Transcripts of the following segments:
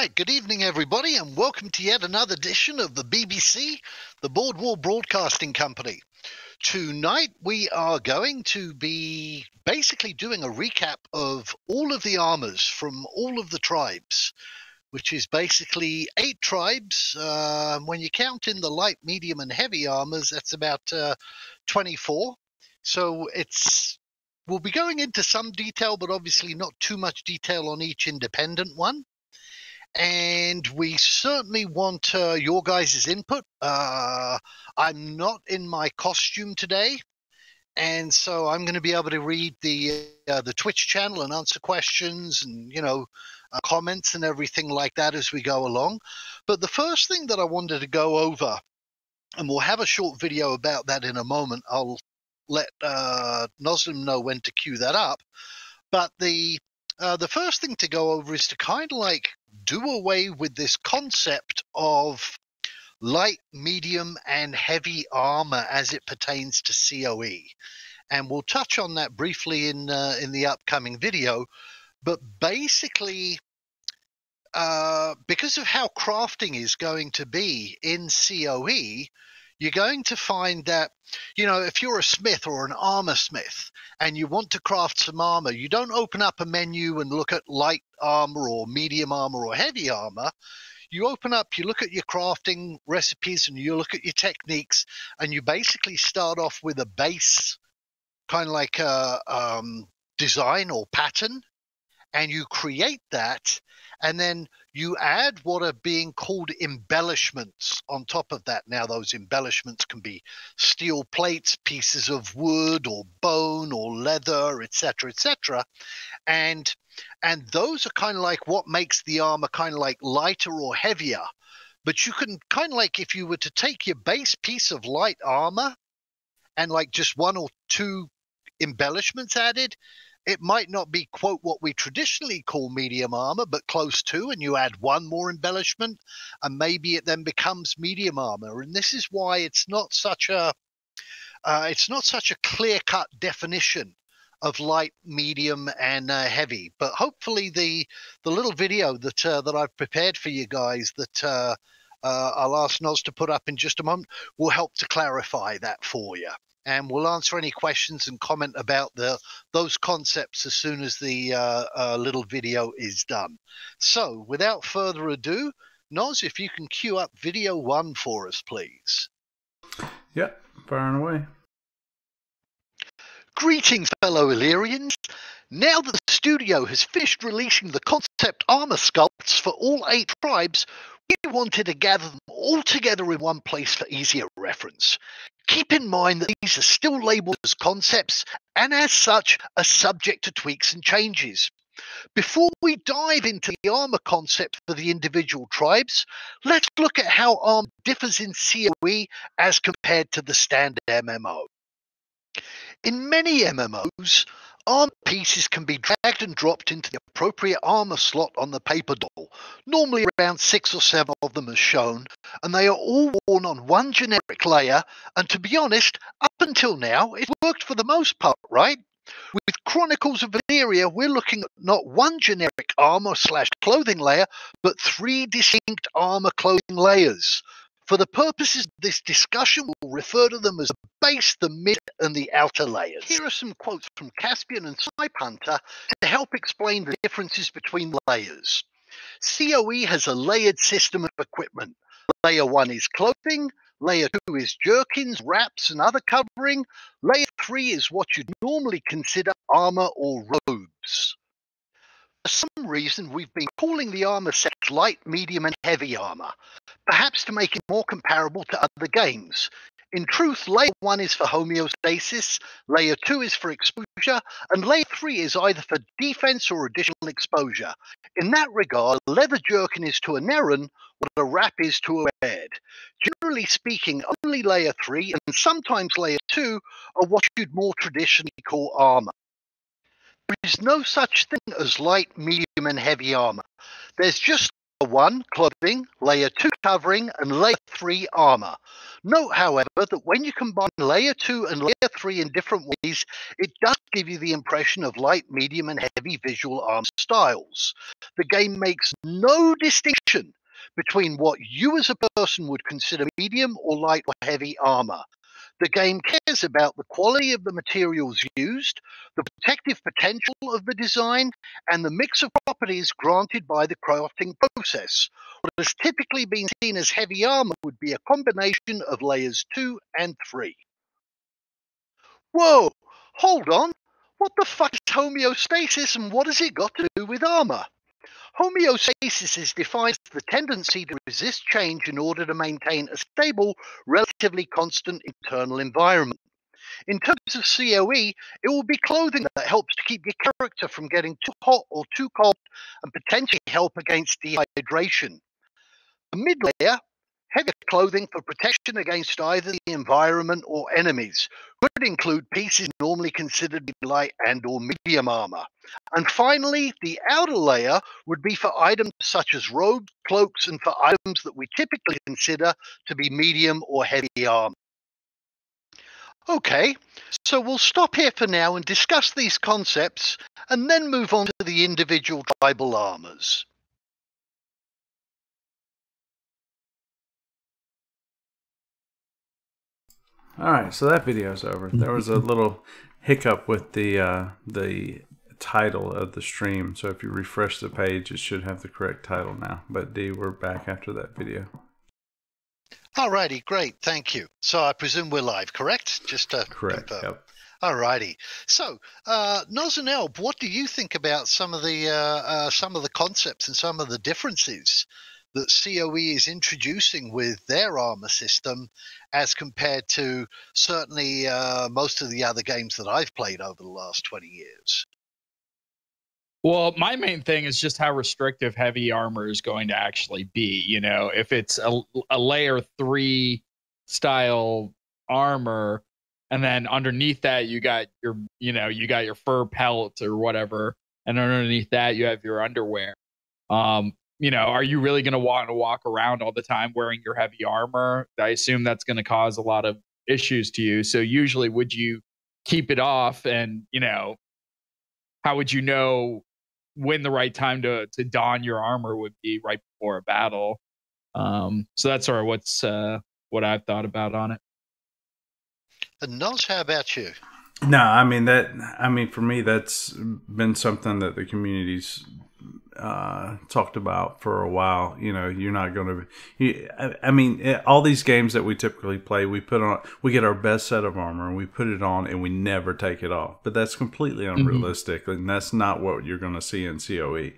right, good evening, everybody, and welcome to yet another edition of the BBC, the Board War Broadcasting Company. Tonight, we are going to be basically doing a recap of all of the armors from all of the tribes, which is basically 8 tribes. When you count in the light, medium, and heavy armors, that's about 24. So we'll be going into some detail, but obviously not too much detail on each independent one. And we certainly want your guys' input. I'm not in my costume today, and so I'm going to be able to read the Twitch channel and answer questions and, comments and everything like that as we go along. But the first thing that I wanted to go over, and we'll have a short video about that in a moment. I'll let Noslim know when to cue that up. But the first thing to go over is to kind of like do away with this concept of light, medium, and heavy armor as it pertains to COE. And we'll touch on that briefly in the upcoming video. But basically, because of how crafting is going to be in COE, you're going to find that, if you're a smith or an armor smith and you want to craft some armor, you don't open up a menu and look at light armor or medium armor or heavy armor. You open up, you look at your crafting recipes and you look at your techniques, and you basically start off with a base kind of like a design or pattern, and you create that, and then you add what are being called embellishments on top of that. Now, those embellishments can be steel plates, pieces of wood or bone or leather, etc., etc. And those are kind of like what makes the armor kind of like lighter or heavier. But you can kind of like, if you were to take your base piece of light armor and like just 1 or 2 embellishments added, it might not be, quote, what we traditionally call medium armor, but close to, and you add 1 more embellishment, and maybe it then becomes medium armor. And this is why it's not such a clear-cut definition of light, medium, and heavy. But hopefully, the little video that I've prepared for you guys that I'll ask Noz to put up in just a moment will help to clarify that for you. And we'll answer any questions and comment about those concepts as soon as the little video is done. So, without further ado, Noz, if you can cue up video 1 for us, please. Yep, firing away. Greetings, fellow Illyrians. Now that the studio has finished releasing the concept armor sculpts for all 8 tribes, we wanted to gather them all together in one place for easier reference. Keep in mind that these are still labeled as concepts and as such are subject to tweaks and changes. Before we dive into the armor concept for the individual tribes, let's look at how armor differs in COE as compared to the standard MMO. In many MMOs, armor pieces can be dragged and dropped into the appropriate armor slot on the paper doll, normally around 6 or 7 of them as shown, and they are all worn on one generic layer, and to be honest, up until now, it worked for the most part, right? With Chronicles of Valyria, we're looking at not one generic armor/clothing layer, but 3 distinct armor clothing layers. For the purposes of this discussion, we'll refer to them as the base, the mid, and the outer layers. Here are some quotes from Caspian and Snipe Hunter to help explain the differences between the layers. COE has a layered system of equipment. Layer 1 is clothing, Layer 2 is jerkins, wraps, and other covering. Layer 3 is what you'd normally consider armor or robes. For some reason, we've been calling the armor sets light, medium, and heavy armor, perhaps to make it more comparable to other games. In truth, Layer 1 is for homeostasis, Layer 2 is for exposure, and Layer 3 is either for defense or additional exposure. In that regard, a leather jerkin is to a Naren what a wrap is to a bed. Generally speaking, only Layer 3 and sometimes Layer 2 are what you'd more traditionally call armor. There is no such thing as light, medium, and heavy armor. There's just Layer 1 clothing, Layer 2 covering, and Layer 3 armor. Note, however, that when you combine Layer 2 and Layer 3 in different ways, it does give you the impression of light, medium, and heavy visual armor styles. The game makes no distinction between what you as a person would consider medium or light or heavy armor. The game cares about the quality of the materials used, the protective potential of the design, and the mix of properties granted by the crafting process. What has typically been seen as heavy armor would be a combination of layers 2 and 3. Whoa, hold on. What the fuck is homeostasis and what has it got to do with armor? Homeostasis is defined as the tendency to resist change in order to maintain a stable, relatively constant internal environment. In terms of COE, it will be clothing that helps to keep your character from getting too hot or too cold and potentially help against dehydration. The mid-layer, heavier clothing for protection against either the environment or enemies, could include pieces normally considered light and or medium armor. And finally, the outer layer would be for items such as robes, cloaks, and for items that we typically consider to be medium or heavy armor. Okay, so we'll stop here for now and discuss these concepts and then move on to the individual tribal armors. All right, so that video's over. There was a little hiccup with the title of the stream. So if you refresh the page, it should have the correct title now. But D, we're back after that video. Alrighty, great, thank you. So I presume we're live, correct? Just to Correct. confirm. Yep. Alrighty. So, Noz and Elb, what do you think about some of the concepts and some of the differences that COE is introducing with their armor system as compared to certainly most of the other games that I've played over the last 20 years? Well, my main thing is just how restrictive heavy armor is going to actually be. You know, if it's a layer 3 style armor, and then underneath that you got your fur pelt or whatever, and underneath that you have your underwear. Are you really going to want to walk around all the time wearing your heavy armor? I assume that's going to cause a lot of issues to you. So usually, would you keep it off? And how would you know when the right time to don your armor would be? Right before a battle. So that's sort of what I've thought about on it. And Noz, how about you? No, I mean for me, that's been something that the community's talked about for a while. You're not going to. All these games that we typically play, we get our best set of armor and we put it on and we never take it off. But that's completely unrealistic, and that's not what you're going to see in COE.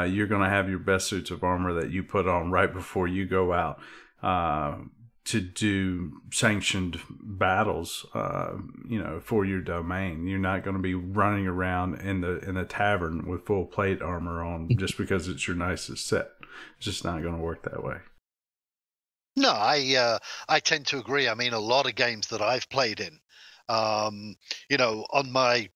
You're going to have your best suits of armor that you put on right before you go out to do sanctioned battles, for your domain. You're not going to be running around in the tavern with full plate armor on just because it's your nicest set. It's just not going to work that way. No, I tend to agree. I mean, a lot of games that I've played in, on my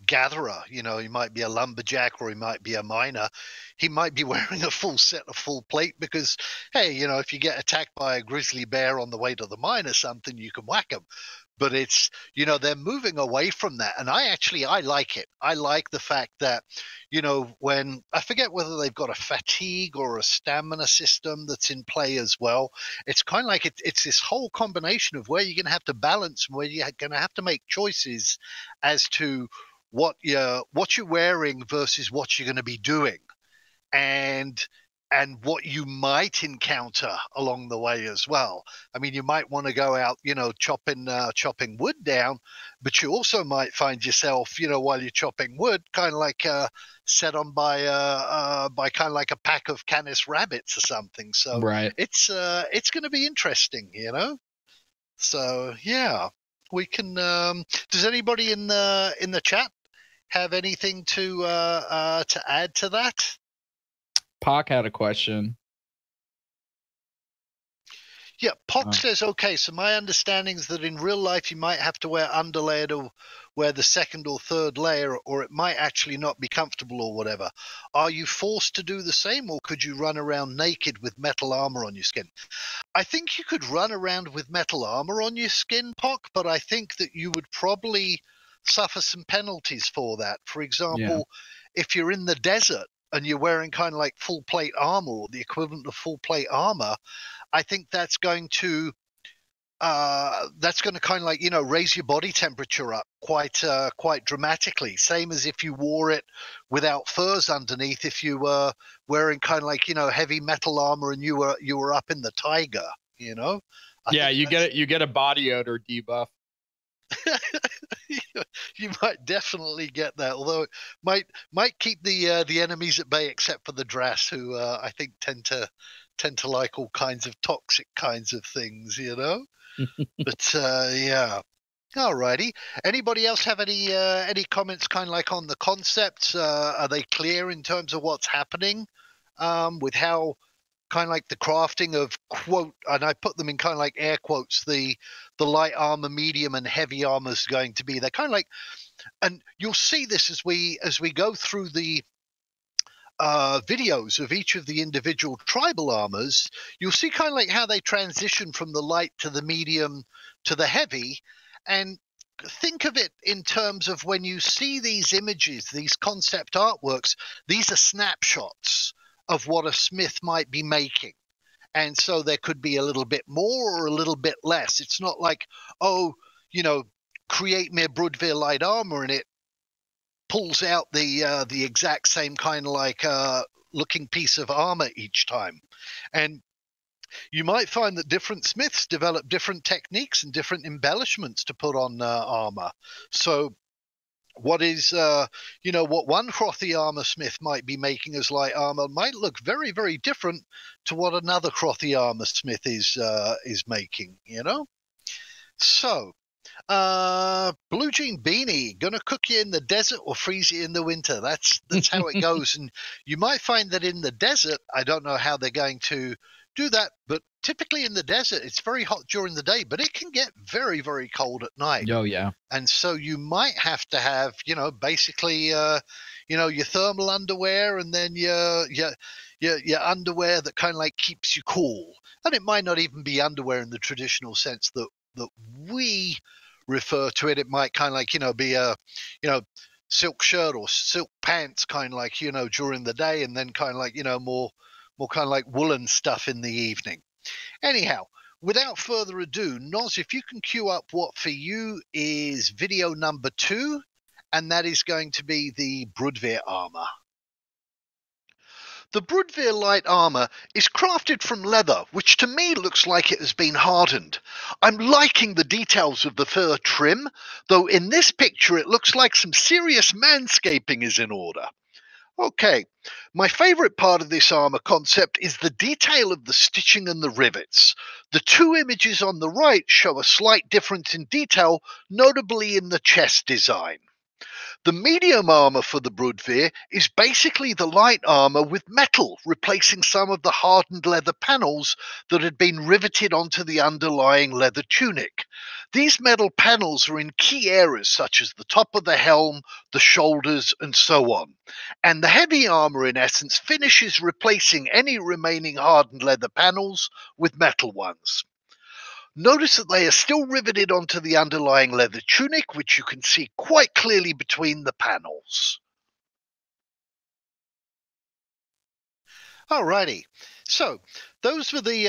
gatherer, he might be a lumberjack or he might be a miner. He might be wearing a full set of full plate because, hey, if you get attacked by a grizzly bear on the way to the mine or something, you can whack him. But it's, they're moving away from that. And I like it. I like the fact that, when I forget whether they've got a fatigue or a stamina system that's in play as well. It's kind of like it's this whole combination of where you're going to have to balance and where you're going to have to make choices as to what you're wearing versus what you're going to be doing. And what you might encounter along the way as well. I mean, you might want to go out, chopping wood down, but you also might find yourself, while you're chopping wood, kind of like set on by kind of like a pack of Canis rabbits or something. So right. It's going to be interesting, So yeah, we can. Does anybody in the chat have anything to add to that? Pac had a question. Yeah, Pox says, okay, so my understanding is that in real life you might have to wear underlayer to wear the second or third layer, or it might actually not be comfortable or whatever. Are you forced to do the same, or could you run around naked with metal armor on your skin? I think you could run around with metal armor on your skin, Pock, but I think that you would probably suffer some penalties for that. For example, if you're in the desert and you're wearing kind of like full plate armor or the equivalent of full plate armor, I think that's going to kind of like, you know, raise your body temperature up quite dramatically. Same as if you wore it without furs underneath. If you were wearing kind of like, you know, heavy metal armor and you were up in the taiga, you know. You get a body odor debuff. You might definitely get that, although it might keep the enemies at bay, except for the Drass, who I think tend to like all kinds of toxic kinds of things, you know. But yeah. Alrighty. Anybody else have any comments kind of like on the concepts? Are they clear in terms of what's happening with how kind of like the crafting of, quote, and I put them in kind of like air quotes, the light armor, medium, and heavy armor is going to be? They're kind of like, and you'll see this as we go through the videos of each of the individual tribal armors. You'll see kind of like how they transition from the light to the medium to the heavy. And think of it in terms of when you see these images, these concept artworks, these are snapshots of what a smith might be making. And so there could be a little bit more or a little bit less. It's not like, oh, you know, create me a Brudvir light armor and it pulls out the exact same kind of like looking piece of armor each time. And you might find that different smiths develop different techniques and different embellishments to put on armor. So what is what one Crotty Armor smith might be making as light armor might look very, very different to what another Crotty Armor smith is making, you know. So Blue Jean Beanie, gonna cook you in the desert or freeze you in the winter. That's how it goes. And you might find that in the desert, I don't know how they're going to do that, but typically in the desert it's very hot during the day, but it can get very, very cold at night. Oh yeah. And so you might have to have, you know, basically your thermal underwear and then your underwear that kind of like keeps you cool. And it might not even be underwear in the traditional sense that we refer to it. It might kind of like, you know, be a, you know, silk shirt or silk pants kind of like, you know, during the day, and then kind of like, you know, more kind of like woolen stuff in the evening. Anyhow, without further ado, Noz, if you can queue up what for you is video number 2, and that is going to be the Brudvir armor. The Brudvir light armor is crafted from leather, which to me looks like it has been hardened. I'm liking the details of the fur trim, though in this picture it looks like some serious manscaping is in order. Okay, my favourite part of this armour concept is the detail of the stitching and the rivets. The two images on the right show a slight difference in detail, notably in the chest design. The medium armour for the Brudvir is basically the light armour with metal, replacing some of the hardened leather panels that had been riveted onto the underlying leather tunic. These metal panels are in key areas such as the top of the helm, the shoulders, and so on. And the heavy armour, in essence, finishes replacing any remaining hardened leather panels with metal ones. Notice that they are still riveted onto the underlying leather tunic, which you can see quite clearly between the panels. Alrighty, so those were the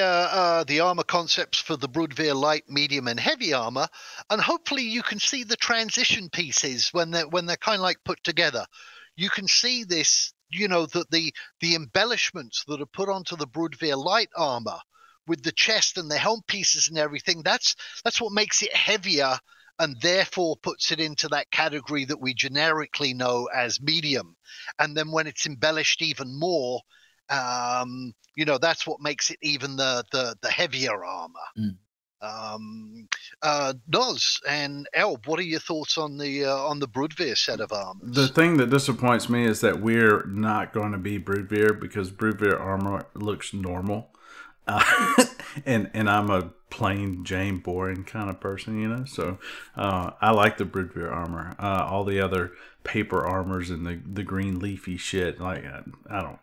armor concepts for the Brudvir light, medium, and heavy armor, and hopefully you can see the transition pieces when they're kind of like put together. You can see this, you know, that the embellishments that are put onto the Brudvir light armor with the chest and the helm pieces and everything, that's what makes it heavier and therefore puts it into that category that we generically know as medium. And then when it's embellished even more, you know, that's what makes it even the heavier armor. Noz and Elb, what are your thoughts on the Brudvir set of armors? The thing that disappoints me is that we're not going to be Brudvir, because Brudvir armor looks normal. and I'm a plain Jane boring kind of person, you know. So I like the Bridvere armor. All the other paper armors and the green leafy shit, like I don't.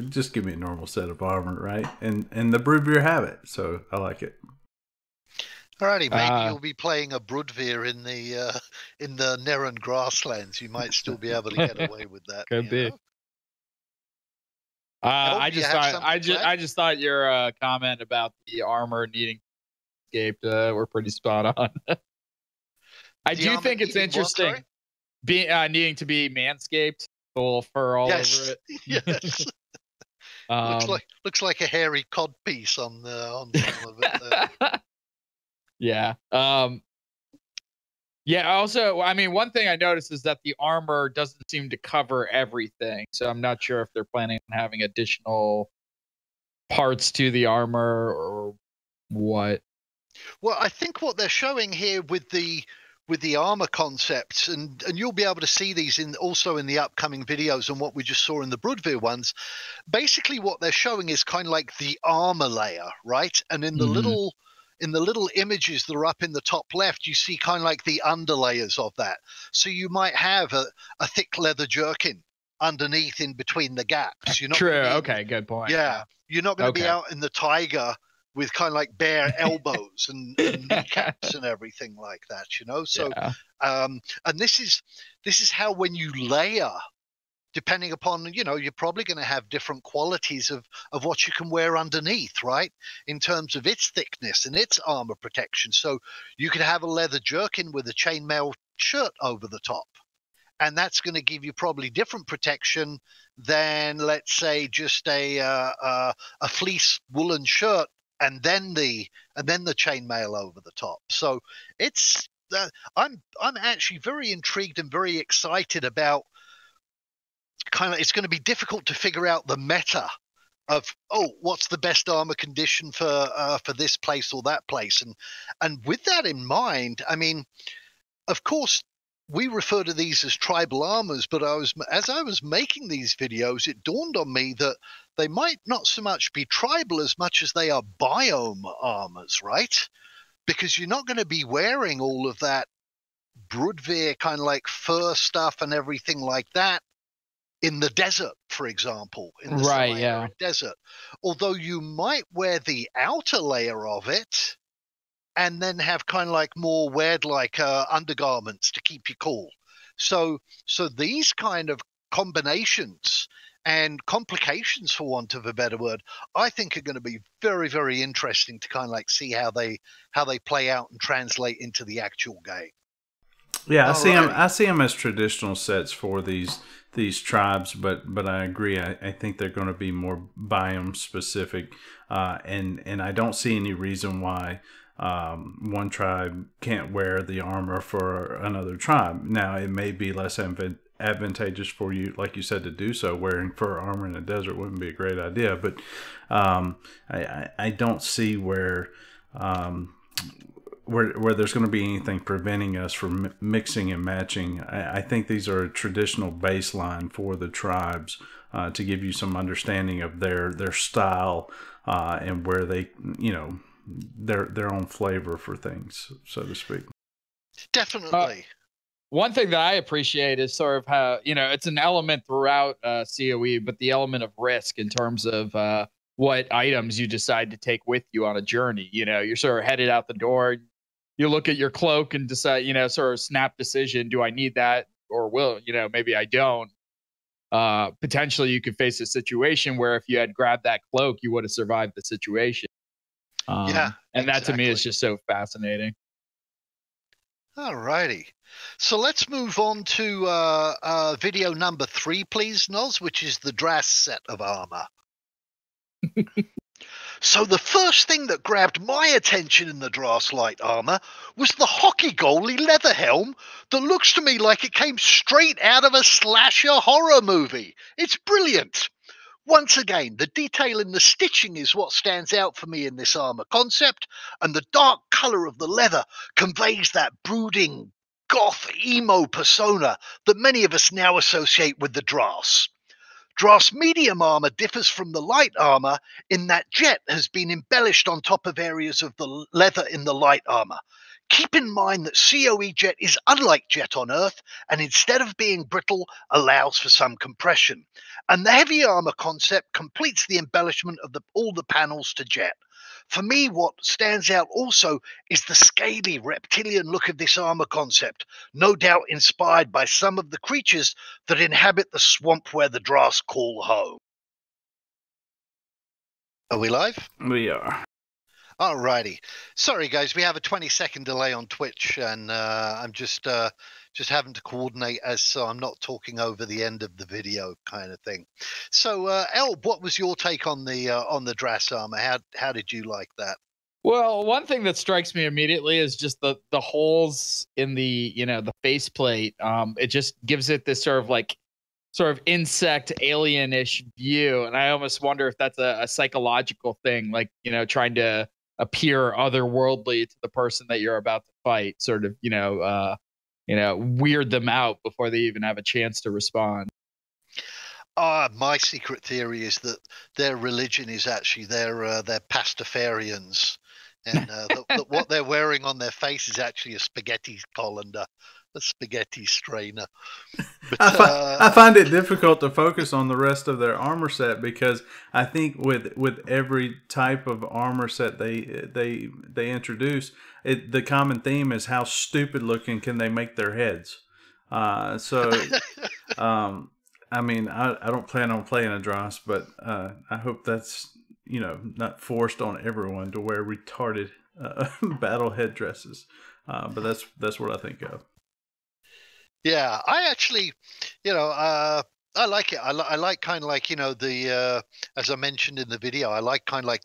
Just give me a normal set of armor, right? And the Bridvere have it, so I like it. Alrighty, maybe you'll be playing a Bridvere in the Naren grasslands. You might still be able to get away with that. Could be. Know? I just thought your comment about the armor needing escaped were pretty spot on. I do think it's interesting being needing to be manscaped, full fur all over it. Yes. looks like a hairy cod piece on some of it there. Yeah. Yeah. Also, I mean, one thing I noticed is that the armor doesn't seem to cover everything. So I'm not sure if they're planning on having additional parts to the armor or what. Well, I think what they're showing here with the armor concepts, and you'll be able to see these also in the upcoming videos and what we just saw in the Bridvere ones. Basically, what they're showing is kind of like the armor layer, right? And in the little images that are up in the top left, you see kind of like the underlayers of that. So you might have a thick leather jerkin underneath in between the gaps. You're not True. Okay. Good point. Yeah. You're not going to be out in the taiga with kind of like bare elbows and kneecaps and everything like that, you know? So, and this is how when you layer, depending upon, you know, you're probably going to have different qualities of what you can wear underneath, right? In terms of its thickness and its armor protection. So you could have a leather jerkin with a chainmail shirt over the top. And that's going to give you probably different protection than, let's say, just a fleece woolen shirt and then the chainmail over the top. So it's I'm actually very intrigued and very excited about it's going to be difficult to figure out the meta of what's the best armor condition for this place or that place, and with that in mind, I mean, of course, we refer to these as tribal armors, but as I was making these videos, it dawned on me that they might not so much be tribal as much as they are biome armors, right? Because you're not going to be wearing all of that Bridvere kind of like fur stuff and everything like that in the desert, for example, in the Sahara desert. Although you might wear the outer layer of it and then have kind of like more weird like undergarments to keep you cool. So these kind of combinations and complications, for want of a better word, I think are going to be very, very interesting to kind of like see how they play out and translate into the actual game. Yeah, I see them as traditional sets for these tribes, but I agree. I think they're going to be more biome specific, and I don't see any reason why one tribe can't wear the armor for another tribe. Now, it may be less advantageous for you, like you said, to do so. Wearing fur armor in the desert wouldn't be a great idea, but I don't see where there's going to be anything preventing us from mixing and matching. I think these are a traditional baseline for the tribes to give you some understanding of their style and where they, you know, their own flavor for things, so to speak. Definitely. One thing that I appreciate is sort of how, you know, it's an element throughout COE, but the element of risk in terms of what items you decide to take with you on a journey. You know, you're sort of headed out the door. You look at your cloak and decide, you know, sort of snap decision. Do I need that or maybe I don't. Potentially you could face a situation where if you had grabbed that cloak, you would have survived the situation. And that to me is just so fascinating. All righty. So let's move on to video number 3, please, Noz, which is the Drass set of armor. So the first thing that grabbed my attention in the Drass light armor was the hockey goalie leather helm that looks to me like it came straight out of a slasher horror movie. It's brilliant. Once again, the detail in the stitching is what stands out for me in this armor concept, and the dark color of the leather conveys that brooding, goth, emo persona that many of us now associate with the Drass. Draft's medium armor differs from the light armor in that jet has been embellished on top of areas of the leather in the light armor. Keep in mind that COE jet is unlike jet on Earth, and instead of being brittle, allows for some compression. And the heavy armor concept completes the embellishment of all the panels to jet. For me, what stands out also is the scaly reptilian look of this armor concept, no doubt inspired by some of the creatures that inhabit the swamp where the Drass call home. Are we live? We are. Alrighty. Sorry, guys, we have a 20-second delay on Twitch, and I'm just having to coordinate so I'm not talking over the end of the video, kind of thing. So, Elb, what was your take on the Drass armor? How did you like that? Well, one thing that strikes me immediately is just the holes in the the faceplate. It just gives it this sort of insect alien-ish view, and I almost wonder if that's a psychological thing, like trying to appear otherworldly to the person that you're about to fight, sort of weird them out before they even have a chance to respond. My secret theory is that their religion is actually they're Pastafarians, and that what they're wearing on their face is actually a spaghetti colander, a spaghetti strainer. But, I find it difficult to focus on the rest of their armor set, because I think with every type of armor set they introduce, the common theme is how stupid looking can they make their heads. I mean, I don't plan on playing a Dross, but I hope that's not forced on everyone to wear retarded battle headdresses. But that's what I think of. Yeah, I actually, I like it. I like kind of like as I mentioned in the video, I like kind of like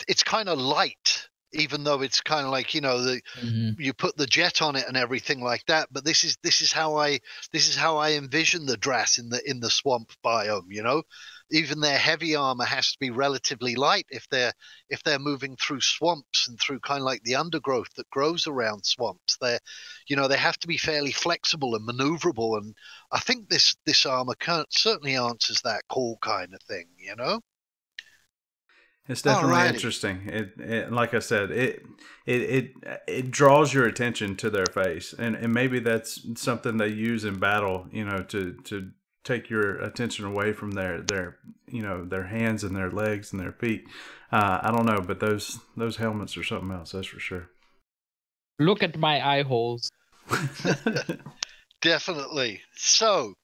it's kind of light, even though it's kind of like you put the jet on it and everything like that. But this is how I envision the Drass in the swamp biome. Even their heavy armor has to be relatively light if they're moving through swamps and through kind of like the undergrowth that grows around swamps. They have to be fairly flexible and maneuverable, and I think this armor certainly answers that call, kind of thing. It's definitely interesting. It like I said, it draws your attention to their face, and maybe that's something they use in battle, to take your attention away from their hands and their legs and their feet. I don't know, but those helmets are something else, that's for sure. Look at my eye holes. Definitely. So,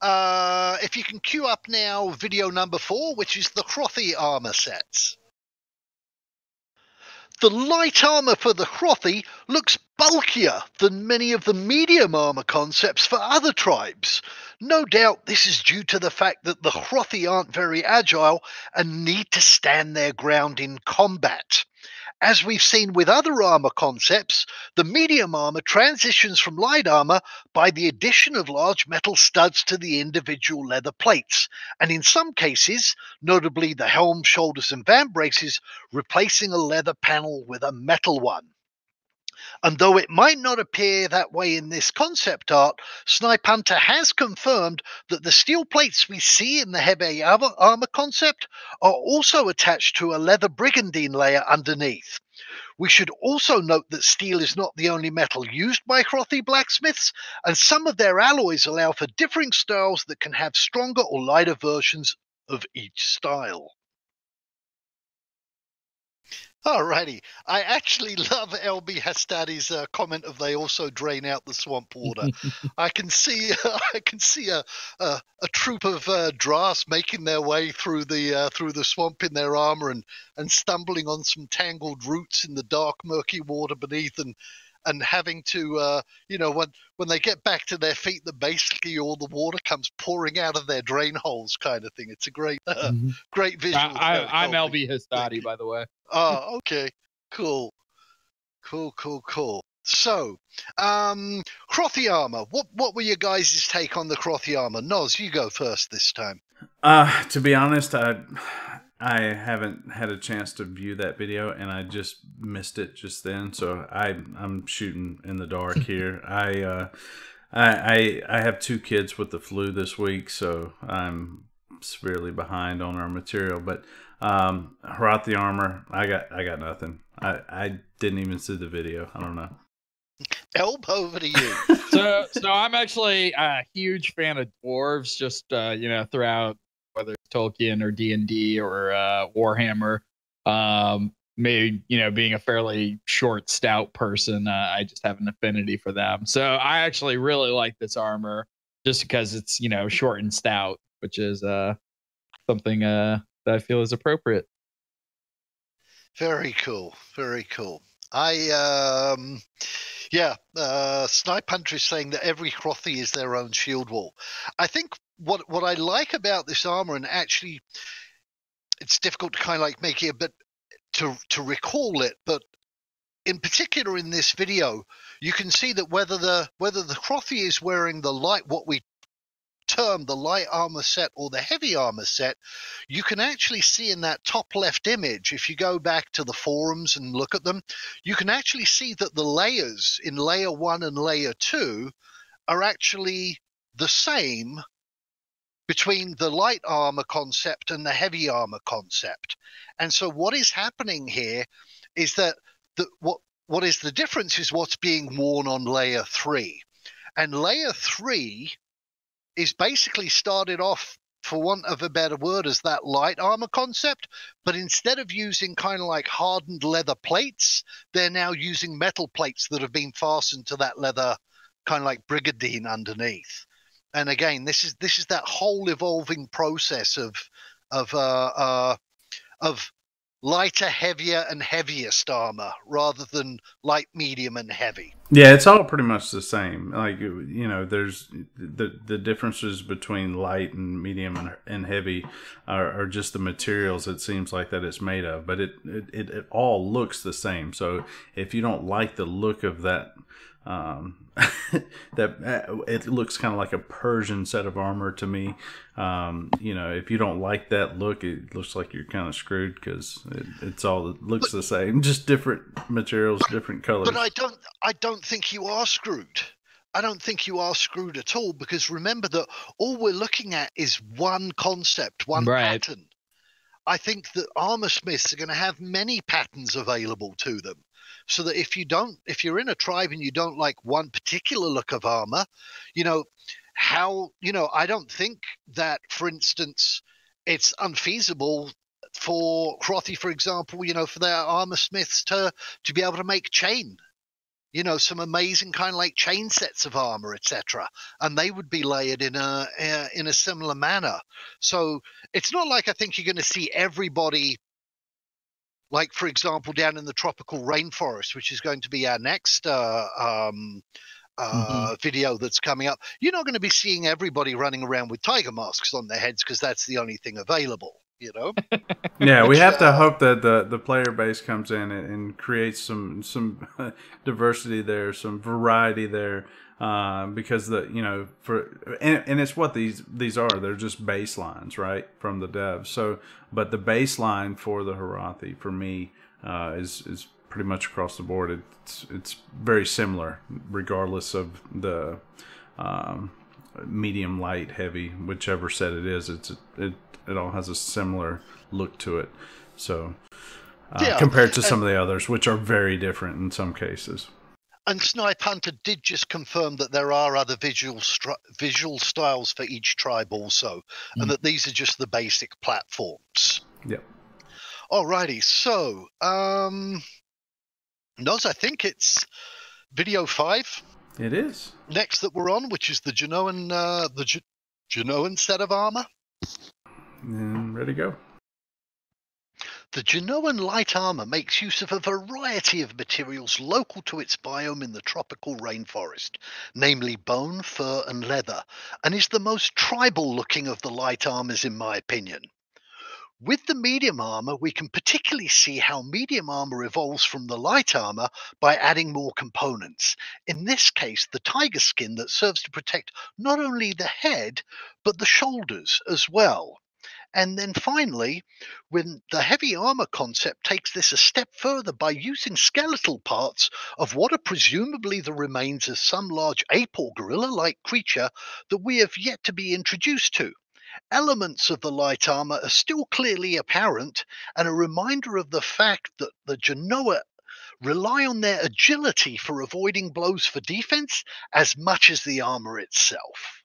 if you can queue up now video number 4, which is the Crotty Armor sets. The light armor for the Crotty looks bulkier than many of the medium armor concepts for other tribes. No doubt this is due to the fact that the Crotty aren't very agile and need to stand their ground in combat. As we've seen with other armor concepts, the medium armor transitions from light armor by the addition of large metal studs to the individual leather plates, and in some cases, notably the helm, shoulders, and van braces, replacing a leather panel with a metal one. And though it might not appear that way in this concept art, Snipe Hunter has confirmed that the steel plates we see in the heavy armor concept are also attached to a leather brigandine layer underneath. We should also note that steel is not the only metal used by Crotty blacksmiths, and some of their alloys allow for differing styles that can have stronger or lighter versions of each style. Alrighty, I actually love LB Hastadi's comment of they also drain out the swamp water. I can see a troop of Drass making their way through the swamp in their armor and stumbling on some tangled roots in the dark, murky water beneath, and having to when they get back to their feet, that basically all the water comes pouring out of their drain holes, kind of thing. It's a great great visual. I'm LB Hastadi, by the way. Oh, okay. Cool. So, Crotty Armor. What were your guys' take on the Crotty Armor? Noz, you go first this time. To be honest, I haven't had a chance to view that video, and I just missed it just then. So I'm shooting in the dark here. I have 2 kids with the flu this week, so I'm severely behind on our material. But Crotty Armor, I got nothing. I didn't even see the video. I don't know. Elb, over to you. So I'm actually a huge fan of dwarves. Just throughout whether it's Tolkien or D&D or Warhammer. Maybe being a fairly short, stout person, I just have an affinity for them. So I actually really like this armor just because it's short and stout, which is something that I feel is appropriate. Very cool. Very cool. Snipe Hunter is saying that every Crotty is their own shield wall. I think what I like about this armor, and actually it's difficult to kind of like make it a bit to recall it, but in particular in this video, you can see that whether the Crotty is wearing the what we term the light armor set or the heavy armor set, you can actually see in that top left image, if you go back to the forums and look at them, you can actually see that the layers in layer 1 and layer 2 are actually the same between the light armor concept and the heavy armor concept. And so what is happening here is that what is the difference is what's being worn on layer 3. And layer 3 is basically started off, for want of a better word, as that light armor concept, but instead of using kind of like hardened leather plates, they're now using metal plates that have been fastened to that leather kind of like brigandine underneath. And again, this is that whole evolving process of lighter, heavier, and heaviest armor rather than light, medium, and heavy. Yeah, it's all pretty much the same. Like there's the differences between light and medium and heavy are just the materials. It seems like that it's made of, but it all looks the same. So if you don't like the look of that. It looks kind of like a Persian set of armor to me. If you don't like that look, it looks like you're kind of screwed because it looks the same, just different materials, different colors. But I don't think you are screwed. I don't think you are screwed at all, because remember that all we're looking at is one concept, one pattern. I think that armor smiths are going to have many patterns available to them. So that if you're in a tribe and you don't like one particular look of armor, I don't think that, for instance, it's unfeasible for Crotty, for example, for their armor smiths to be able to make chain, some amazing kind of like chain sets of armor, etc. And they would be layered in a similar manner. So it's not like I think you're going to see everybody. Like, for example, down in the tropical rainforest, which is going to be our next video that's coming up, you're not going to be seeing everybody running around with tiger masks on their heads because that's the only thing available, Yeah, we have to hope that the player base comes in and creates some diversity there, some variety there. Because it's what these are. They're just baselines, right, from the devs. So, but the baseline for the Harathi for me is pretty much across the board. It's very similar, regardless of the medium, light, heavy, whichever set it is. It all has a similar look to it. So, compared to some of the others, which are very different in some cases. And Snipe Hunter did just confirm that there are other visual styles for each tribe also, and that these are just the basic platforms. Yep. Alrighty, so Noz, I think it's video 5. It is. Next that we're on, which is the Genoan Genoan set of armor. And ready to go. The Genoan light armor makes use of a variety of materials local to its biome in the tropical rainforest, namely bone, fur, and leather, and is the most tribal looking of the light armors in my opinion. With the medium armor, we can particularly see how medium armor evolves from the light armor by adding more components. In this case, the tiger skin that serves to protect not only the head, but the shoulders as well. And then finally, when the heavy armor concept takes this a step further by using skeletal parts of what are presumably the remains of some large ape or gorilla-like creature that we have yet to be introduced to. Elements of the light armor are still clearly apparent, and a reminder of the fact that the Genoa rely on their agility for avoiding blows for defense as much as the armor itself.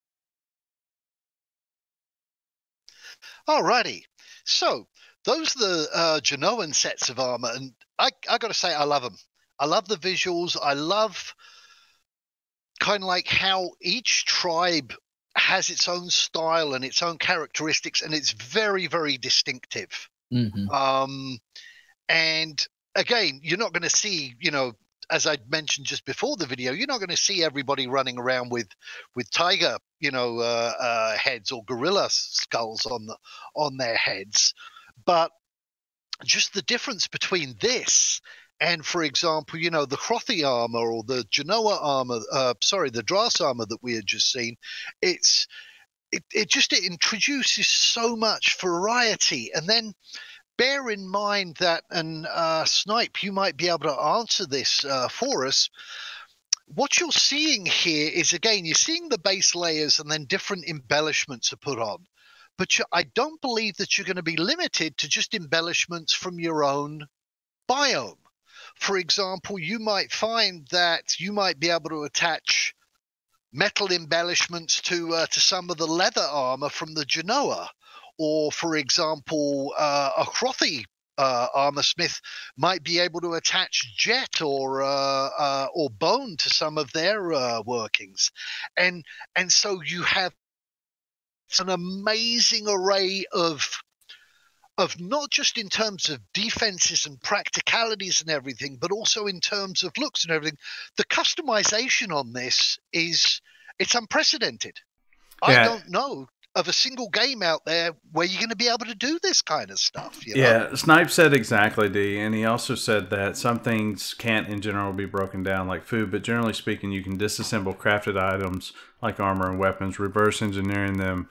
Alrighty, so those are the Genoan sets of armor, and I got to say I love them. I love the visuals. I love kind of like how each tribe has its own style and its own characteristics, and it's very, very distinctive. Mm-hmm. And again, you're not going to see, as I mentioned just before the video, you're not going to see everybody running around with tiger, heads or gorilla skulls on their heads. But just the difference between this and, for example, the Crotty Armor or the Genoa Armor, the Taurus Armor that we had just seen, it introduces so much variety. And then bear in mind that, and Snipe, you might be able to answer this for us. What you're seeing here is, again, you're seeing the base layers and then different embellishments are put on. But I don't believe that you're going to be limited to just embellishments from your own biome. For example, you might find that you might be able to attach metal embellishments to some of the leather armor from the Genoa. Or, for example, a Crotty armor smith might be able to attach jet or bone to some of their workings. And so you have an amazing array of not just in terms of defenses and practicalities and everything, but also in terms of looks and everything. The customization on this it's unprecedented. Yeah. I don't know of a single game out there where you're going to be able to do this kind of stuff. Yeah, Snipe said exactly, D, and he also said that some things can't in general be broken down like food, but generally speaking, you can disassemble crafted items like armor and weapons. Reverse engineering them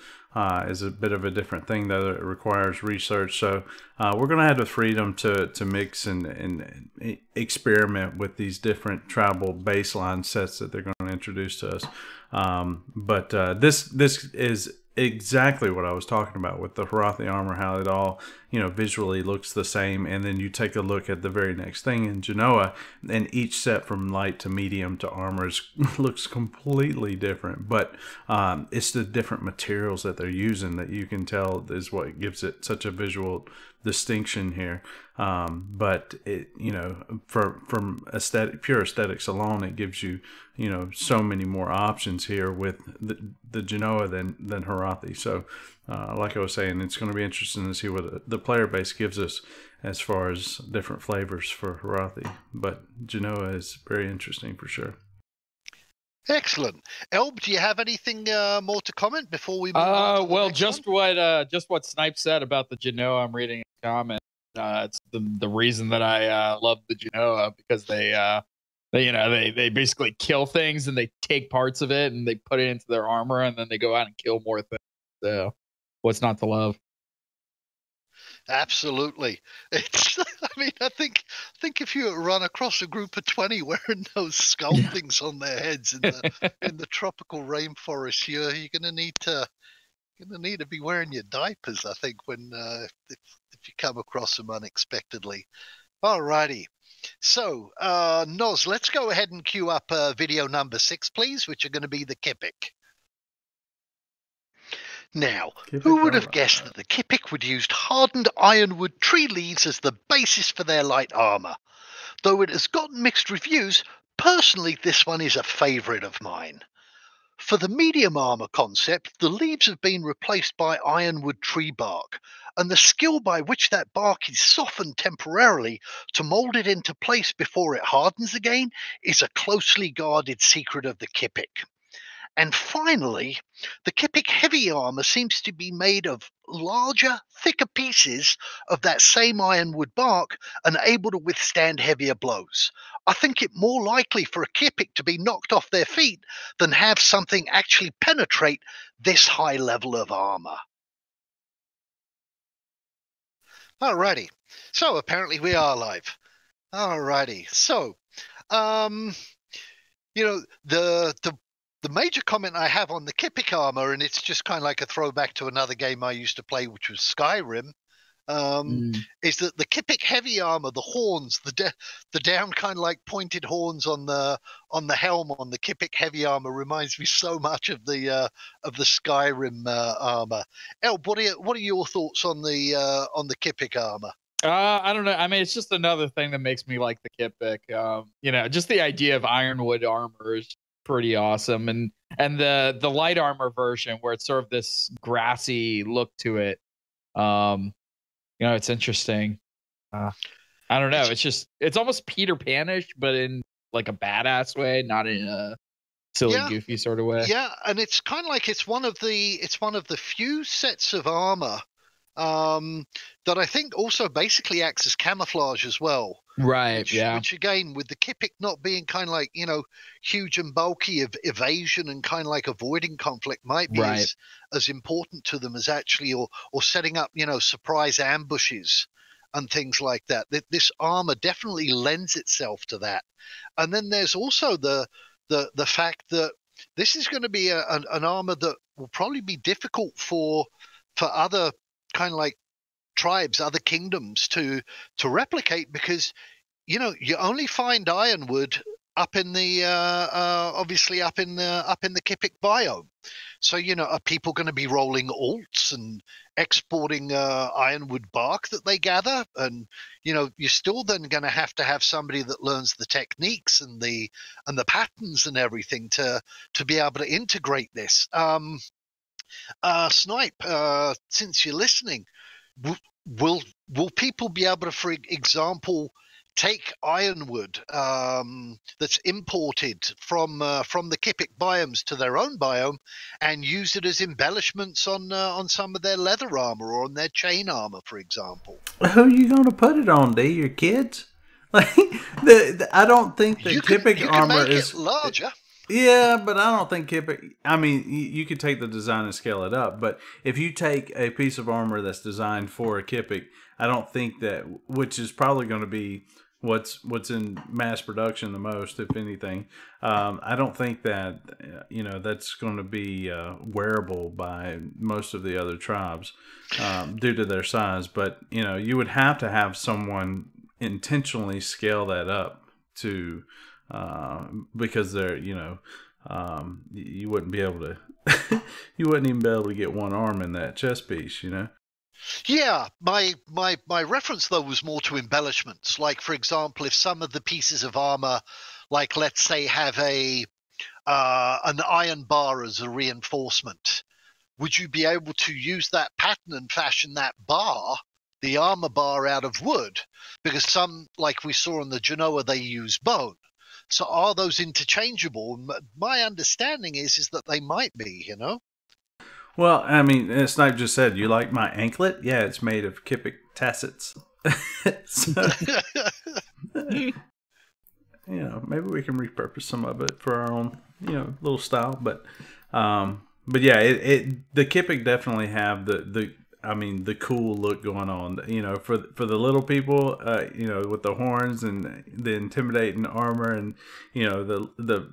is a bit of a different thing that it requires research. So we're going to have the freedom to mix and experiment with these different tribal baseline sets that they're going to introduce to us. But this is exactly what I was talking about with the Crotty Armor, how it all, visually looks the same. And then you take a look at the very next thing in Genoa, and each set from light to medium to armors looks completely different. But it's the different materials that they're using that you can tell is what gives it such a visual distinction here. But it, from pure aesthetics alone, it gives you, so many more options here with the Genoa than Crotty. So, like I was saying, it's going to be interesting to see what the player base gives us as far as different flavors for Crotty. But Genoa is very interesting for sure. Excellent. Elb, do you have anything more to comment before we move on? Well, just what Snipe said about the Genoa. I'm reading a comment. It's the reason that I love the Genoa, because they basically kill things and they take parts of it and they put it into their armor and then they go out and kill more things. So, what's not to love? Absolutely. I think if you run across a group of 20 wearing those skull things on their heads in the tropical rainforest, you're going to need to be wearing your diapers, I think, when if you come across them unexpectedly. Alrighty. So, Noz, let's go ahead and queue up video number 6, please, which are going to be the Kipik. Now, who would have guessed that the Kipik would use hardened ironwood tree leaves as the basis for their light armor? Though it has gotten mixed reviews, personally this one is a favourite of mine. For the medium armor concept, the leaves have been replaced by ironwood tree bark, and the skill by which that bark is softened temporarily to mould it into place before it hardens again is a closely guarded secret of the Kipik. And finally, the Kipik heavy armor seems to be made of larger, thicker pieces of that same ironwood bark and able to withstand heavier blows. I think it more likely for a Kipik to be knocked off their feet than have something actually penetrate this high level of armor. Alrighty. So apparently we are live. Alrighty. So, the major comment I have on the Kipik Armor, and it's just kind of like a throwback to another game I used to play, which was Skyrim, is that the Kipik heavy armor, the horns, the down kind of like pointed horns on the helm on the Kipik heavy armor reminds me so much of the Skyrim armor. Elb, what are your thoughts on the Kipik armor? I don't know. I mean, it's just another thing that makes me like the Kipik. Just the idea of ironwood armor is pretty awesome, and the light armor version where it's sort of this grassy look to it. It's interesting. I don't know. It's almost Peter Panish, but in like a badass way, not in a silly, goofy sort of way. Yeah, and it's kind of like it's one of the few sets of armor that I think also basically acts as camouflage as well. Right. Which again, with the Kipik not being kind of like, huge and bulky, of evasion and kind of like avoiding conflict might be as important to them as actually or setting up, surprise ambushes and things like that. This armor definitely lends itself to that. And then there's also the fact that this is going to be an armor that will probably be difficult for other kind of like tribes, other kingdoms to replicate, because you only find ironwood up in the obviously up in the Kipik biome. So are people going to be rolling alts and exporting ironwood bark that they gather? And you're still then going to have somebody that learns the techniques and the patterns and everything to be able to integrate this. Snipe, since you're listening, will people be able to, for example, take ironwood that's imported from the Kipik biomes to their own biome and use it as embellishments on some of their leather armor or on their chain armor, for example? Who are you going to put it on? Your kids? Like I don't think that Kipik armor is larger. Yeah, but I don't think Kipik. I mean, you could take the design and scale it up, but if you take a piece of armor that's designed for a Kipik, I don't think that, which is probably going to be what's in mass production the most, if anything. I don't think that that's going to be wearable by most of the other tribes due to their size. But you would have to have someone intentionally scale that up to. Because they're, you wouldn't be able to, you wouldn't even be able to get one arm in that chest piece, Yeah, my reference though was more to embellishments. Like, for example, if some of the pieces of armor, like let's say, have an iron bar as a reinforcement, would you be able to use that pattern and fashion that bar, the armor bar, out of wood? Because some, like we saw in the Genoa, they use bone. So are those interchangeable? My understanding is that they might be, Well, I mean, Snipe just said, you like my anklet? Yeah, it's made of Kipik tassets. Maybe we can repurpose some of it for our own, little style. But yeah, the Kipik definitely have the cool look going on. For the little people, with the horns and the intimidating armor and the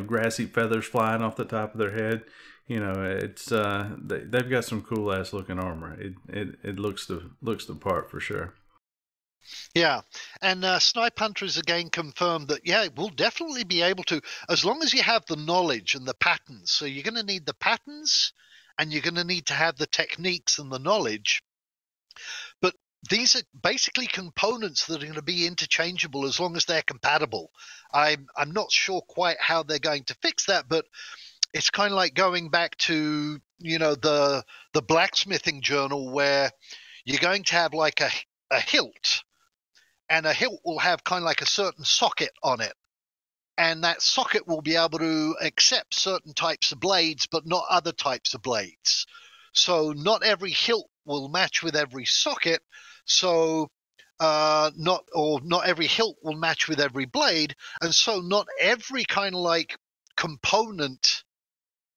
grassy feathers flying off the top of their head. It's they've got some cool ass looking armor. It looks the part for sure. Yeah, and Snipe Hunter has again confirmed that we'll definitely be able to, as long as you have the knowledge and the patterns. So you're going to need the patterns, and you're going to need to have the techniques and the knowledge. But these are basically components that are going to be interchangeable as long as they're compatible. I'm not sure quite how they're going to fix that, but it's kind of like going back to the blacksmithing journal, where you're going to have like a hilt, and a hilt will have kind of like a certain socket on it. And that socket will be able to accept certain types of blades, but not other types of blades. So not every hilt will match with every socket. So not every hilt will match with every blade. And so not every kind of like component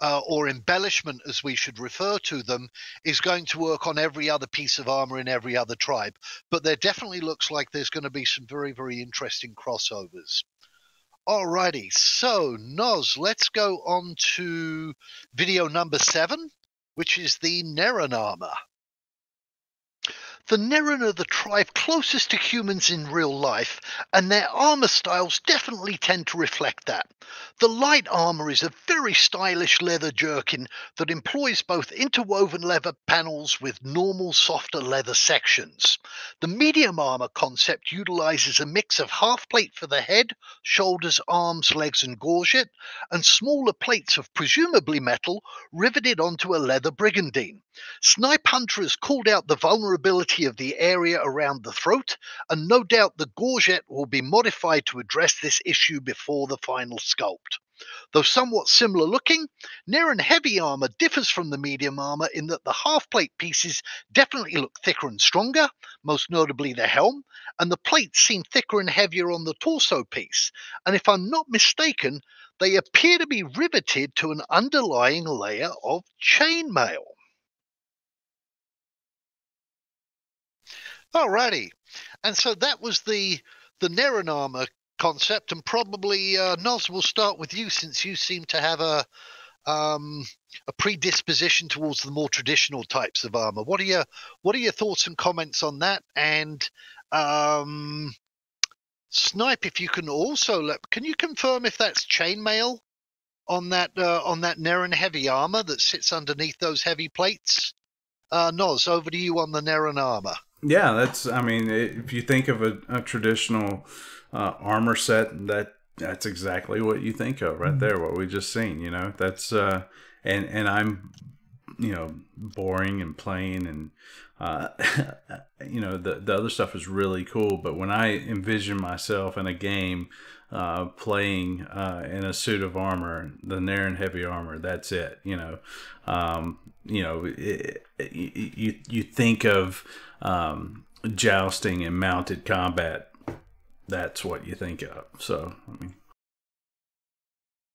or embellishment, as we should refer to them, is going to work on every other piece of armor in every other tribe. But there definitely looks like there's going to be some very, very interesting crossovers. Alrighty, so Noz, let's go on to video number 7, which is the Naren Armor. The Naren are the tribe closest to humans in real life, and their armor styles definitely tend to reflect that. The light armor is a very stylish leather jerkin that employs both interwoven leather panels with normal, softer leather sections. The medium armor concept utilizes a mix of half plate for the head, shoulders, arms, legs, and gorget, and smaller plates of presumably metal riveted onto a leather brigandine. Snipe Hunter has called out the vulnerability of the area around the throat, and no doubt the gorget will be modified to address this issue before the final sculpt. Though somewhat similar looking, Naren heavy armor differs from the medium armor in that the half-plate pieces definitely look thicker and stronger, most notably the helm, and the plates seem thicker and heavier on the torso piece, and if I'm not mistaken, they appear to be riveted to an underlying layer of chainmail. Alrighty, and so that was the Naren armor concept, and probably Noz, will start with you since you seem to have a predisposition towards the more traditional types of armor. What are your thoughts and comments on that? And Snipe, if you can also can you confirm if that's chainmail on that Naren heavy armor that sits underneath those heavy plates? Noz, over to you on the Naren armor. Yeah, that's. I mean, if you think of a traditional armor set, that's exactly what you think of right there. What we just seen, that's and I'm, boring and plain, and the other stuff is really cool. But when I envision myself in a game playing in a suit of armor, the Naren heavy armor, that's it. You think of jousting and mounted combat. That's what you think of. So, I mean,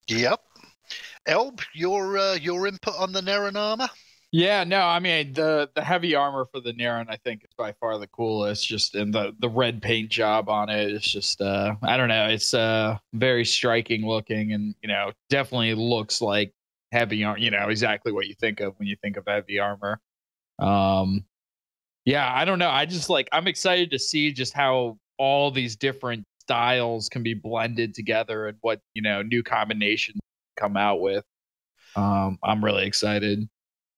yep. Elb, your input on the Naren armor? Yeah, no, I mean the heavy armor for the Naren I think is by far the coolest. Just in the red paint job on it, it's just I don't know, it's very striking looking, and definitely looks like heavy armor. Exactly what you think of when you think of heavy armor. Yeah, I don't know. I'm excited to see just how all these different styles can be blended together and what new combinations come out with. I'm really excited.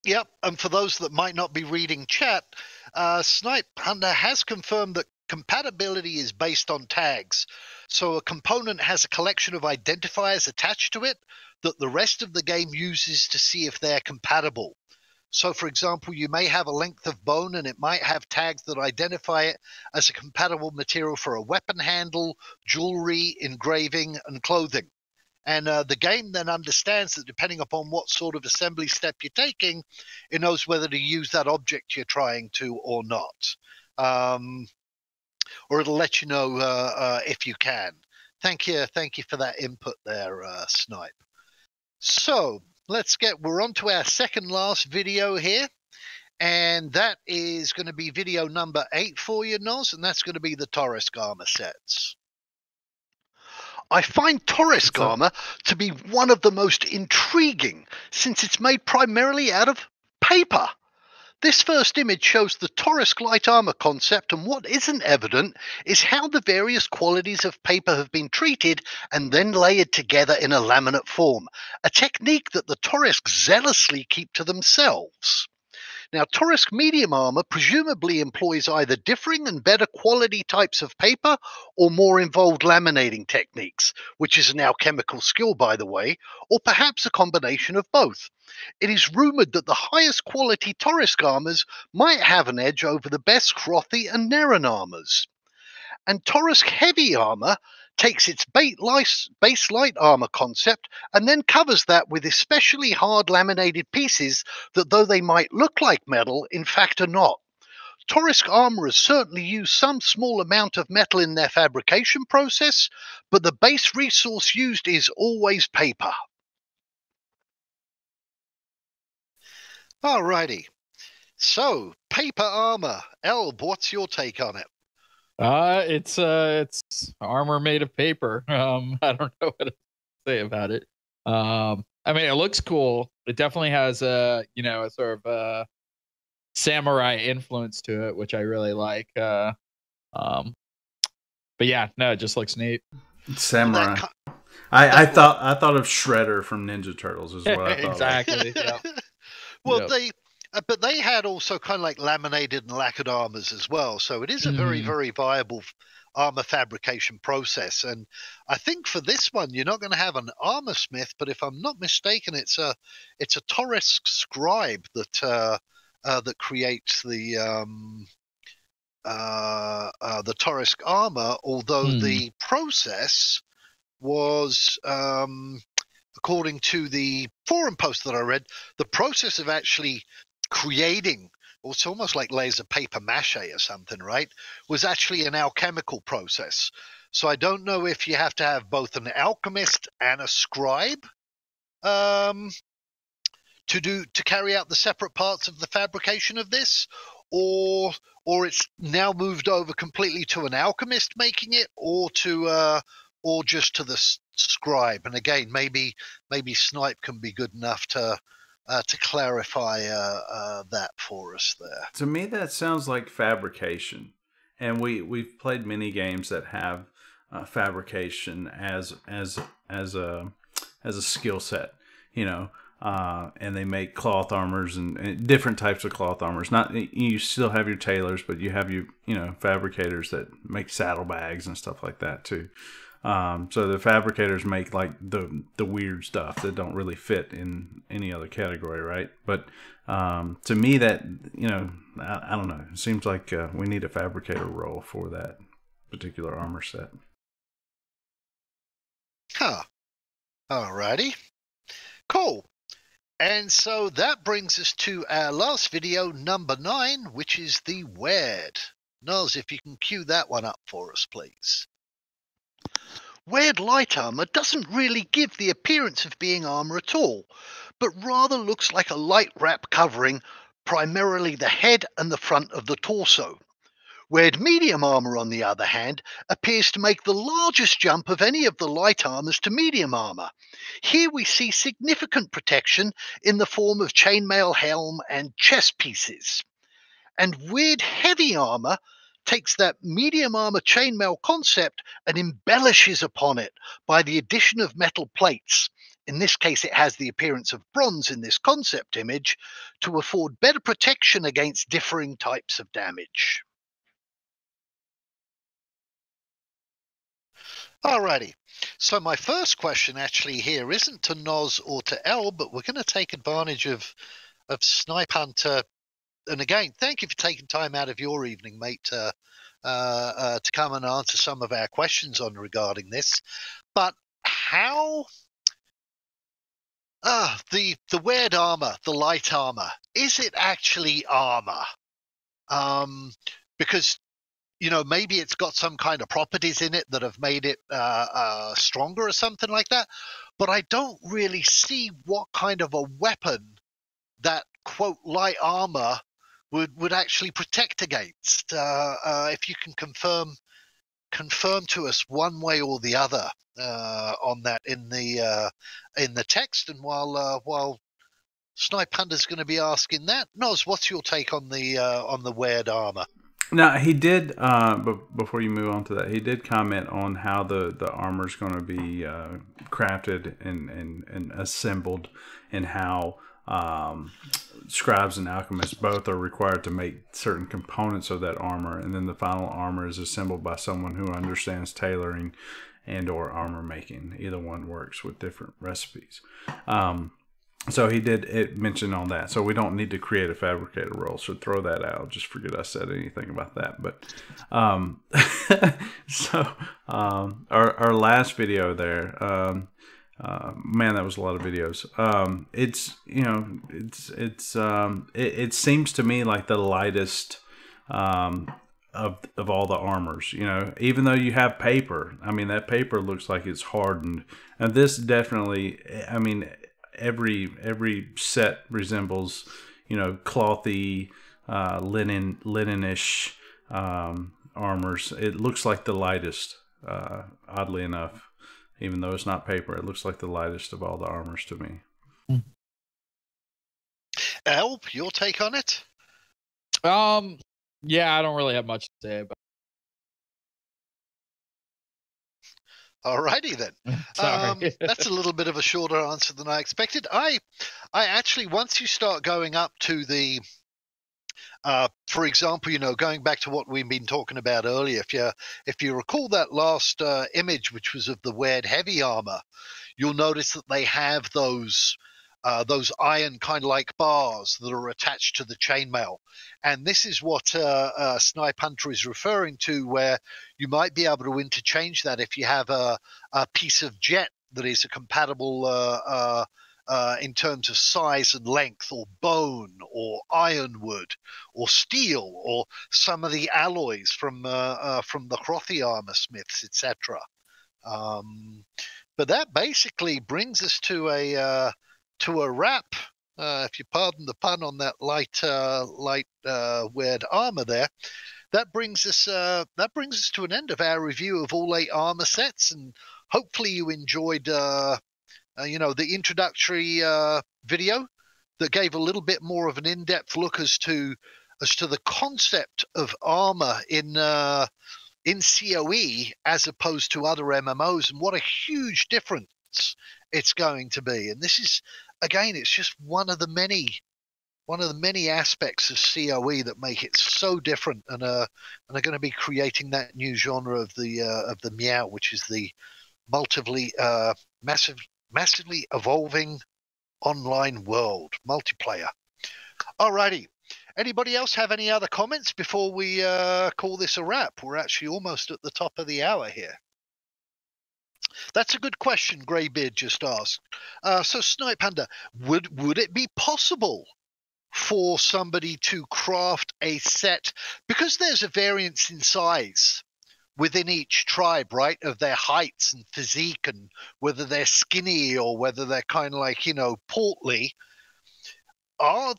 Yep, and for those that might not be reading chat, Snipe Hunter has confirmed that compatibility is based on tags. So a component has a collection of identifiers attached to it that the rest of the game uses to see if they're compatible. So, for example, you may have a length of bone and it might have tags that identify it as a compatible material for a weapon handle, jewelry, engraving, and clothing. And the game then understands that depending upon what sort of assembly step you're taking, it knows whether to use that object you're trying to or not. Or it'll let you know if you can. Thank you for that input there, Snipe. So we're on to our second last video here. And that is going to be video number 8 for you, Noz, and that's going to be the Taurus Armor sets. I find Taurus Armor to be one of the most intriguing since it's made primarily out of paper. This first image shows the Taurus light armor concept, and what isn't evident is how the various qualities of paper have been treated and then layered together in a laminate form, a technique that the Taurus zealously keep to themselves. Now, Taurus medium armor presumably employs either differing and better quality types of paper or more involved laminating techniques, which is an alchemical skill, by the way, or perhaps a combination of both. It is rumored that the highest quality Taurus armors might have an edge over the best Crotty and Naren armors. And Taurus heavy armor takes its base light armor concept and then covers that with especially hard laminated pieces that, though they might look like metal, in fact are not. Taurus armorers certainly use some small amount of metal in their fabrication process, but the base resource used is always paper. Alrighty. So, paper armor. Elb, what's your take on it? It's armor made of paper. I don't know what to say about it. I mean, it looks cool. It definitely has a sort of samurai influence to it, which I really like. But yeah, no, it just looks neat. Samurai. I thought of Shredder from Ninja Turtles as well. Exactly. Yeah. Well, but they had also kind of like laminated and lacquered armors as well. So it is a very, very viable armor fabrication process. And I think for this one, you're not going to have an armor smith, but if I'm not mistaken, it's a Taurus Scribe that creates the Taurus armor. Although the process was, according to the forum post that I read, the process of actually creating, it's almost like layers of paper mache or something, right, was actually an alchemical process. So I don't know if you have to have both an alchemist and a scribe to carry out the separate parts of the fabrication of this, or it's now moved over completely to an alchemist making it, or just to the scribe. And again, maybe Snipe can be good enough to clarify that for us there. To me, that sounds like fabrication, and we've played many games that have fabrication as a skill set, and they make cloth armors and different types of cloth armors. Not, you still have your tailors, but you have your fabricators that make saddlebags and stuff like that too. So the fabricators make like the weird stuff that don't really fit in any other category, right? But to me, that I don't know. It seems like we need a fabricator role for that particular armor set. Huh. Alrighty. Cool. And so that brings us to our last video, number 9, which is the Weird. Noz, if you can cue that one up for us, please. Weird light armor doesn't really give the appearance of being armor at all, but rather looks like a light wrap covering primarily the head and the front of the torso. Weird medium armor, on the other hand, appears to make the largest jump of any of the light armors to medium armor. Here we see significant protection in the form of chainmail helm and chest pieces. And weird heavy armor takes that medium armor chainmail concept and embellishes upon it by the addition of metal plates. In this case, it has the appearance of bronze in this concept image to afford better protection against differing types of damage. Alrighty, so my first question actually here isn't to Noz or to El, but we're going to take advantage of Snipe Hunter. And again, thank you for taking time out of your evening, mate, to come and answer some of our questions regarding this. But how the weird armor, the light armor, is it actually armor? Because maybe it's got some kind of properties in it that have made it stronger or something like that. But I don't really see what kind of a weapon that, quote, light armor would actually protect against. If you can confirm to us one way or the other on that in the text. And while Snipe Hunter's going to be asking that, Noz, what's your take on the weird armor? Now, he did, but before you move on to that, he did comment on how the armor is going to be crafted and assembled, and how scribes and alchemists both are required to make certain components of that armor, and then the final armor is assembled by someone who understands tailoring and or armor making. Either one works with different recipes. So he did mention on that. So we don't need to create a fabricator role. So throw that out. Just forget I said anything about that. But our last video there, man, that was a lot of videos. It seems to me like the lightest of all the armors. Even though you have paper, I mean, that paper looks like it's hardened, and this definitely, I mean, every set resembles clothy, linenish armors. It looks like the lightest, oddly enough, even though it's not paper. It looks like the lightest of all the armors to me. El, your take on it? Yeah, I don't really have much to say about Alrighty then. Sorry. That's a little bit of a shorter answer than I expected. I actually, once you start going up to the, for example, going back to what we've been talking about earlier, if you recall that last image, which was of the Weird Heavy Armor, you'll notice that they have those iron kind of like bars that are attached to the chainmail. And this is what Snipe Hunter is referring to, where you might be able to interchange that if you have a piece of jet that is a compatible in terms of size and length, or bone, or ironwood, or steel, or some of the alloys from the Crotty Armor smiths, etc. But that basically brings us to a wrap, if you pardon the pun on that light weird armor there. That brings us to an end of our review of all 8 armor sets, and hopefully you enjoyed the introductory video that gave a little bit more of an in-depth look as to the concept of armor in COE as opposed to other MMOs, and what a huge difference it's going to be. And this is, again, it's just one of the many aspects of COE that make it so different, and are going to be creating that new genre of the meow, which is the massively evolving online world multiplayer. Alrighty. Anybody else have any other comments before we call this a wrap? We're actually almost at the top of the hour here. That's a good question, Greybeard just asked. So Snipe Hunter, would it be possible for somebody to craft a set, because there's a variance in size within each tribe, right, of their heights and physique, and whether they're skinny or whether they're kind of like, portly? Are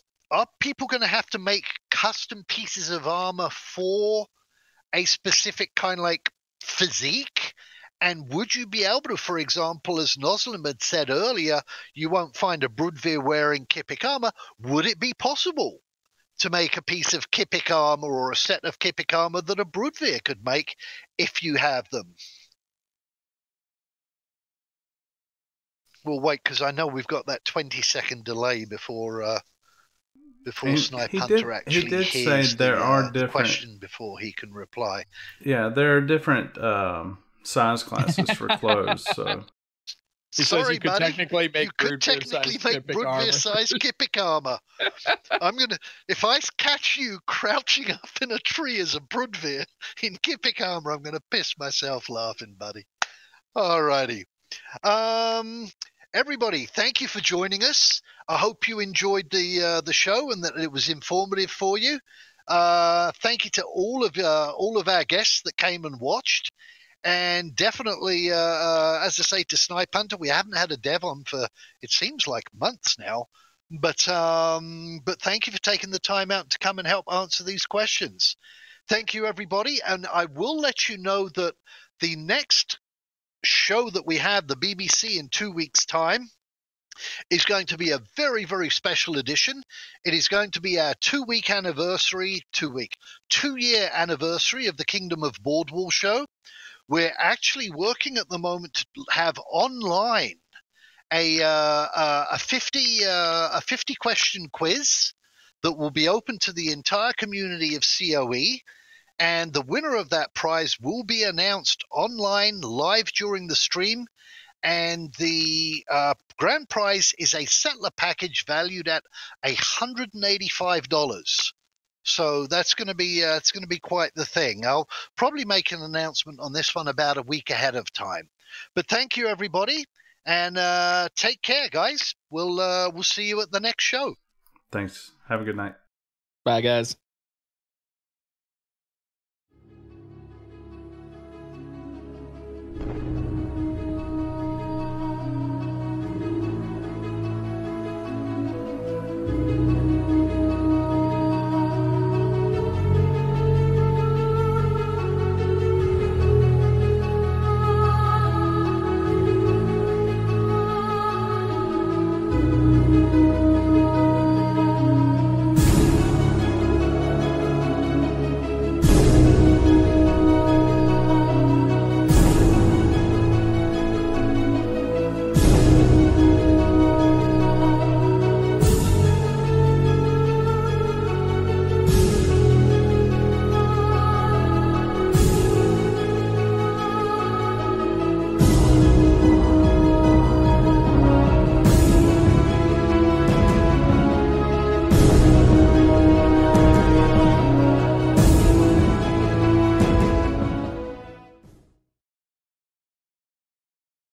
people going to have to make custom pieces of armor for a specific kind of like physique? And would you be able to, for example, as Noslim had said earlier, you won't find a Broodveer wearing Kipik Armor. Would it be possible to make a piece of Kipik Armor or a set of Kipik Armor that a Broodveer could make if you have them? We'll wait, because I know we've got that 20-second delay before Snipe Hunter actually hears the question before he can reply. Yeah, there are different size classes for clothes. So sorry, you could buddy. technically make Broodveer size Kipik Armor. If I catch you crouching up in a tree as a Broodveer in Kipik Armor, I'm gonna piss myself laughing, buddy. Alrighty. Everybody, thank you for joining us. I hope you enjoyed the show and that it was informative for you. Thank you to all of our guests that came and watched. And definitely, as I say to Snipe Hunter, we haven't had a dev on for, it seems like, months now. But thank you for taking the time out to come and help answer these questions. Thank you, everybody. And I will let you know that the next show that we have, the BBC, in 2 weeks' time, is going to be a very, very special edition. It is going to be our 2-year anniversary of the Kingdom of Boardwall show. We're actually working at the moment to have online a 50 question quiz that will be open to the entire community of COE, and the winner of that prize will be announced online live during the stream. And the grand prize is a settler package valued at $185. So that's going to be quite the thing. I'll probably make an announcement on this one about a week ahead of time. But thank you, everybody, and take care, guys. We'll see you at the next show. Thanks. Have a good night. Bye, guys.